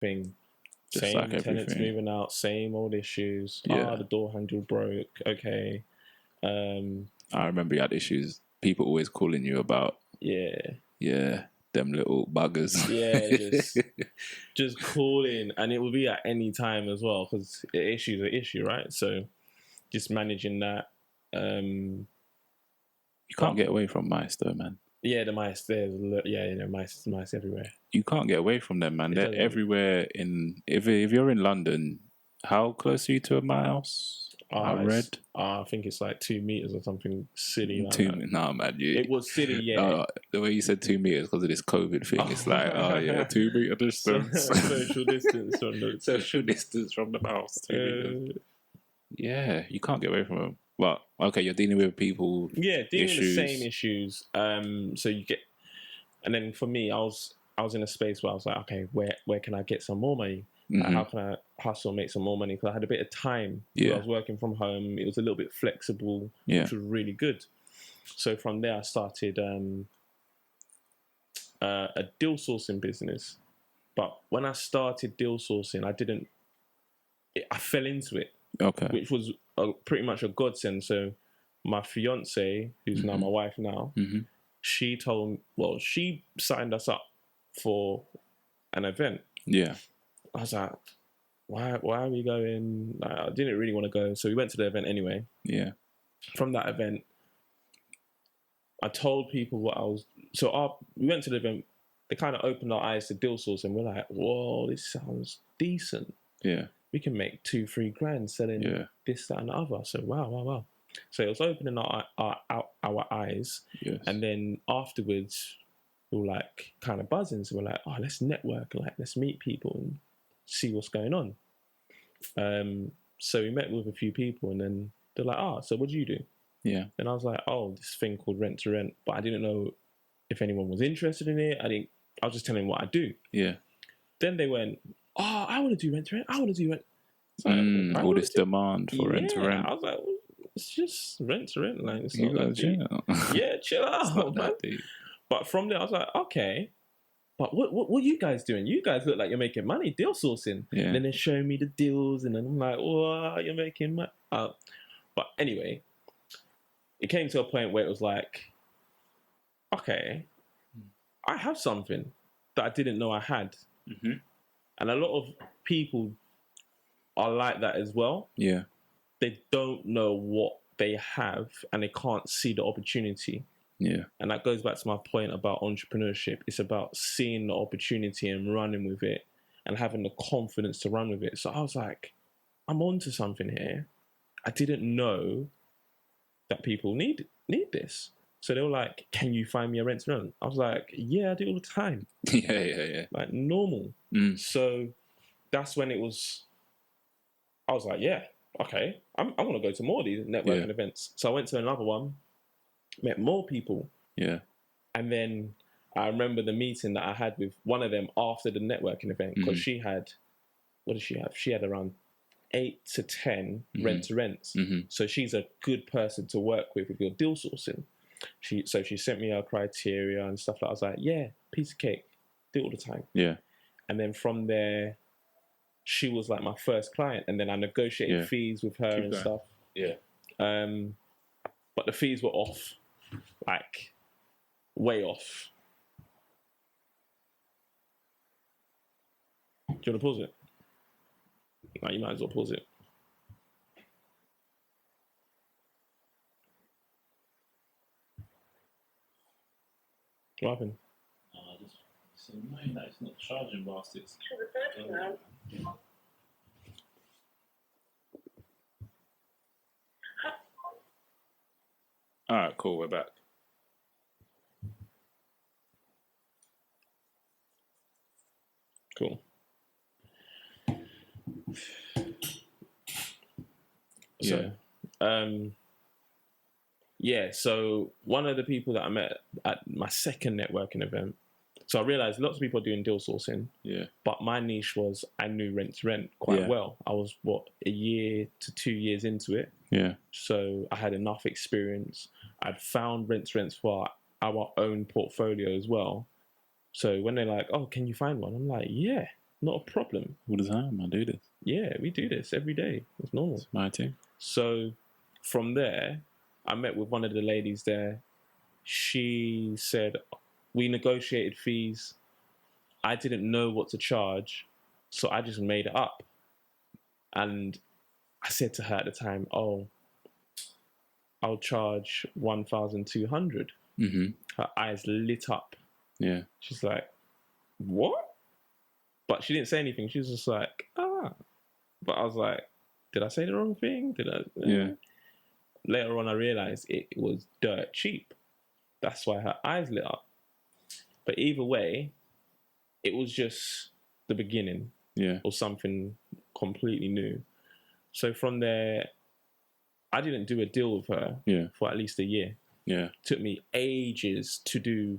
thing. Just Same like tenants everything. moving out, same old issues. Yeah. The door handle broke. Okay. I remember you had issues. People always calling you about, Yeah. them little buggers. Yeah, just calling, and it will be at any time as well because issues are issue, right? So just managing that. You can't get away from mice, though, man. Yeah, the mice. Mice everywhere. You can't get away from them, man. It They're doesn't. everywhere. If you're in London, how close are you to a mouse? I read. I think it's like 2 meters or something silly like 2 that. Nah, man. It was silly, yeah. No, the way you said 2 meters because of this COVID thing, it's like, 2 meter distance. Social distance from the social distance from the mouse. 2 meters. Yeah, you can't get away from them. But okay, you're dealing with people. Yeah, dealing issues. with the same issues. So you get, and then for me, I was in a space where I was like, okay, where can I get some more money? Mm-hmm. Like, how can I hustle, make some more money? Because I had a bit of time. Yeah, I was working from home. It was a little bit flexible, which was really good. So from there, I started a deal sourcing business. But when I started deal sourcing, I fell into it. Okay. Which was pretty much a godsend. So my fiance, who's now my wife now, she signed us up for an event. Yeah. I was like, why are we going? Like, I didn't really want to go. So we went to the event anyway. Yeah. From that event, I told people what I was... So we went to the event. They kind of opened our eyes to deal source, and we're like, whoa, this sounds decent. Yeah. We can make 2-3 grand selling this, that, and the other. So wow. So it was opening our eyes. Yes. And then afterwards, we were like kind of buzzing. So we're like, oh, let's network, like let's meet people and see what's going on. So we met with a few people, and then they're like, so what do you do? Yeah. And I was like, this thing called rent to rent, but I didn't know if anyone was interested in it. I was just telling them what I do. Yeah. Then they went, I want to do rent to rent. I want to do rent. Like, all this demand for rent to rent. I was like, it's just rent to rent. Like, it's you not gotta that deep. chill. Yeah, chill out, man. But from there, I was like, okay. But what are you guys doing? You guys look like you're making money, deal sourcing. Yeah. And then they're showing me the deals, and then I'm like, wow, you're making money. But anyway, it came to a point where it was like, okay, I have something that I didn't know I had. Mm-hmm. And a lot of people are like that as well. Yeah. They don't know what they have and they can't see the opportunity. Yeah. And that goes back to my point about entrepreneurship. It's about seeing the opportunity and running with it and having the confidence to run with it. So I was like, I'm onto something here. I didn't know that people need this. So they were like, can you find me a rent to rent? I was like, yeah, I do all the time. Yeah. Like normal. So that's when I was like, yeah, okay, I'm going to go to more of these networking events. So I went to another one, met more people. Yeah. And then I remember the meeting that I had with one of them after the networking event, because she had, what did she have? She had around 8 to 10 rent to rents. So she's a good person to work with your deal sourcing. She sent me her criteria and stuff. I was like, yeah, piece of cake, do it all the time. Yeah. And then from there, she was like my first client, and then I negotiated fees with her and stuff. Yeah. But the fees were off, like way off. Do you want to pause it? No, you might as well pause it. What happened? It's annoying that it's not charging whilst it's... All right, cool, we're back. Cool. Yeah. So one of the people that I met at my second networking event, so I realized lots of people are doing deal sourcing. Yeah. But my niche was I knew rent to rent quite well. I was, a year to 2 years into it. Yeah. So I had enough experience. I'd found rent to rents for our own portfolio as well. So when they're like, oh, can you find one? I'm like, yeah. Not a problem. All the time, I do this. Yeah, we do this every day. It's normal. It's my thing. So from there, I met with one of the ladies there. She said, we negotiated fees. I didn't know what to charge, so I just made it up. And I said to her at the time, oh, I'll charge 1,200. Mm-hmm. Her eyes lit up. Yeah. She's like, what? But she didn't say anything. She was just like, ah. But I was like, did I say the wrong thing? Did I? Yeah. Later on, I realized it was dirt cheap. That's why her eyes lit up. But either way, it was just the beginning. Yeah. Or something completely new. So from there, I didn't do a deal with her for at least a year. Yeah. It took me ages to do.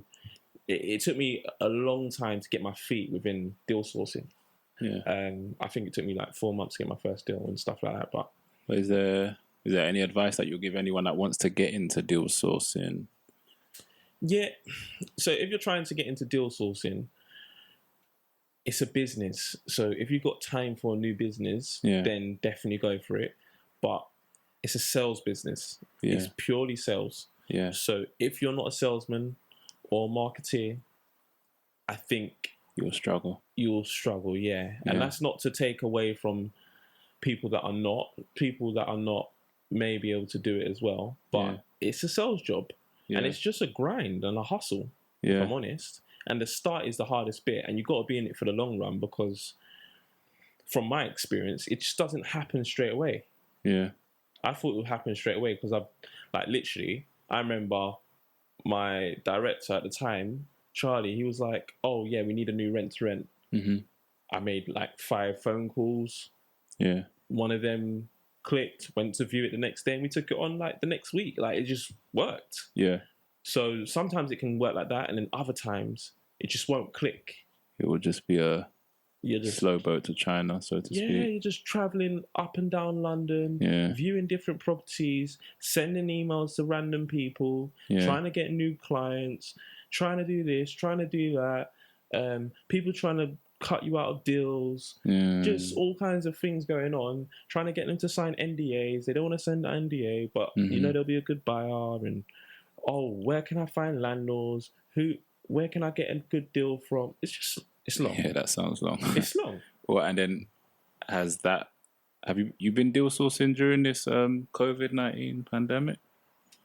It took me a long time to get my feet within deal sourcing. Yeah. I think it took me like 4 months to get my first deal and stuff like that. But is there any advice that you'll give anyone that wants to get into deal sourcing? Yeah. So if you're trying to get into deal sourcing, it's a business. So if you've got time for a new business, then definitely go for it. But it's a sales business. Yeah. It's purely sales. Yeah. So if you're not a salesman or a marketeer, I think you'll struggle. Yeah. And that's not to take away from people that are not. People that are not may be able to do it as well. But it's a sales job. Yeah. And it's just a grind and a hustle, if I'm honest. And the start is the hardest bit. And you've got to be in it for the long run because from my experience, it just doesn't happen straight away. Yeah. I thought it would happen straight away because I remember my director at the time, Charlie, he was like, oh, yeah, we need a new rent to rent. Mm-hmm. I made like 5 phone calls. Yeah. One of them clicked, went to view it the next day, and we took it on like the next week. Like it just worked. Yeah. So sometimes it can work like that, and then other times it just won't click. It will just be a slow boat to China, so to speak. Yeah, you're just traveling up and down London, viewing different properties, sending emails to random people, trying to get new clients, trying to do this, trying to do that. People trying to cut you out of deals, just all kinds of things going on, trying to get them to sign NDAs. They don't want to send an NDA, but there'll be a good buyer. And where can I find landlords? Where can I get a good deal from? It's long. Yeah, that sounds long. It's long. Well, and then have you been deal sourcing during this COVID-19 pandemic?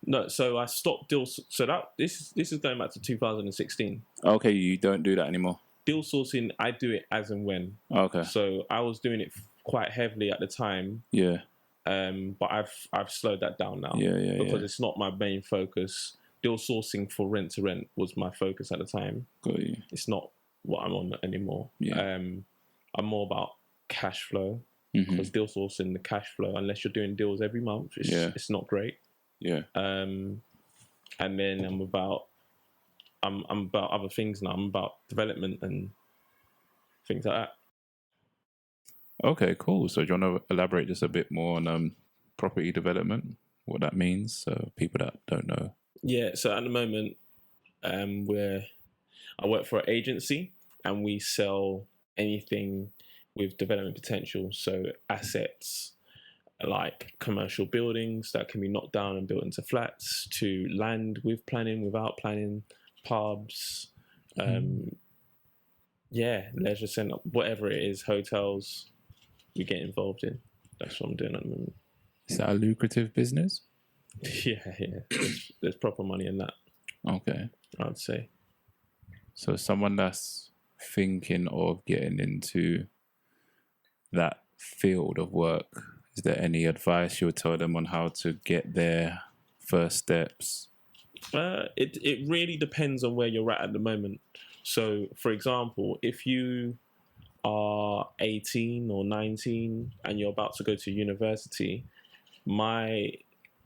No, so I stopped deals. So this is going back to 2016. Okay, you don't do that anymore. Deal sourcing, I do it as and when. Okay. So I was doing it quite heavily at the time. Yeah. But I've slowed that down now. Yeah. Because it's not my main focus. Deal sourcing for rent to rent was my focus at the time. Got you. It's not what I'm on anymore. Yeah. I'm more about cash flow because deal sourcing, the cash flow, unless you're doing deals every month, it's not great. Yeah. And then I'm about other things now. I'm about development and things like that. Okay, cool. So do you want to elaborate just a bit more on property development, what that means, so people that don't know? Yeah. So at the moment, I work for an agency and we sell anything with development potential. So assets like commercial buildings that can be knocked down and built into flats, to land with planning, without planning, pubs, leisure centre, whatever it is, hotels, we get involved in. That's what I'm doing at the moment. Is that a lucrative business? Yeah. There's proper money in that. Okay. I'd say. So someone that's thinking of getting into that field of work, is there any advice you would tell them on how to get their first steps? It really depends on where you're at the moment. So, for example, if you are 18 or 19 and you're about to go to university, my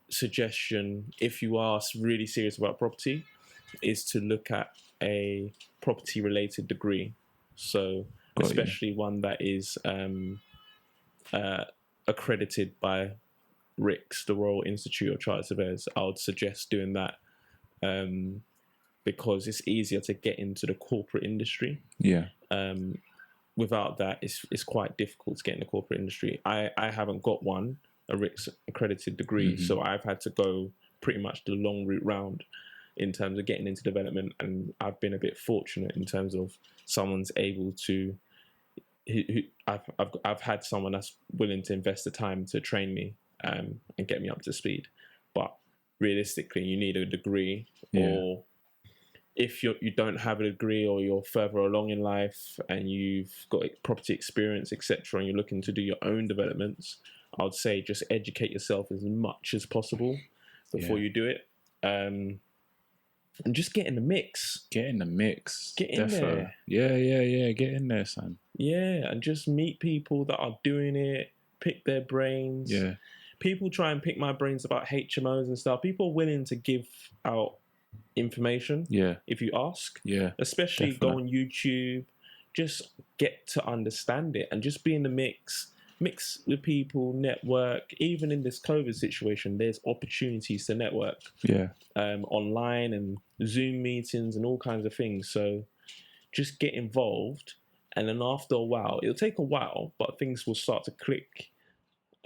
suggestion, if you are really serious about property, is to look at a property-related degree. So, especially one that is accredited by RICS, the Royal Institute of Chartered Surveyors. I would suggest doing that because it's easier to get into the corporate industry. Yeah. without that, it's quite difficult to get in the corporate industry. I haven't got a RICS accredited degree, so I've had to go pretty much the long route round in terms of getting into development, and I've been a bit fortunate in terms of someone's able to. I've had someone that's willing to invest the time to train me and get me up to speed, but realistically, you need a degree, or if you don't have a degree, or you're further along in life and you've got property experience, etc., and you're looking to do your own developments, I would say just educate yourself as much as possible before you do it. And just get in the mix. Get in the mix. Get in there. Yeah. Get in there, son. Yeah, and just meet people that are doing it, pick their brains. Yeah. People try and pick my brains about HMOs and stuff. People are willing to give out information if you ask. Yeah. Especially go on YouTube. Just get to understand it and just be in the mix. Mix with people, network. Even in this COVID situation, there's opportunities to network. Yeah. Online and Zoom meetings and all kinds of things. So just get involved. And then after a while, it'll take a while, but things will start to click.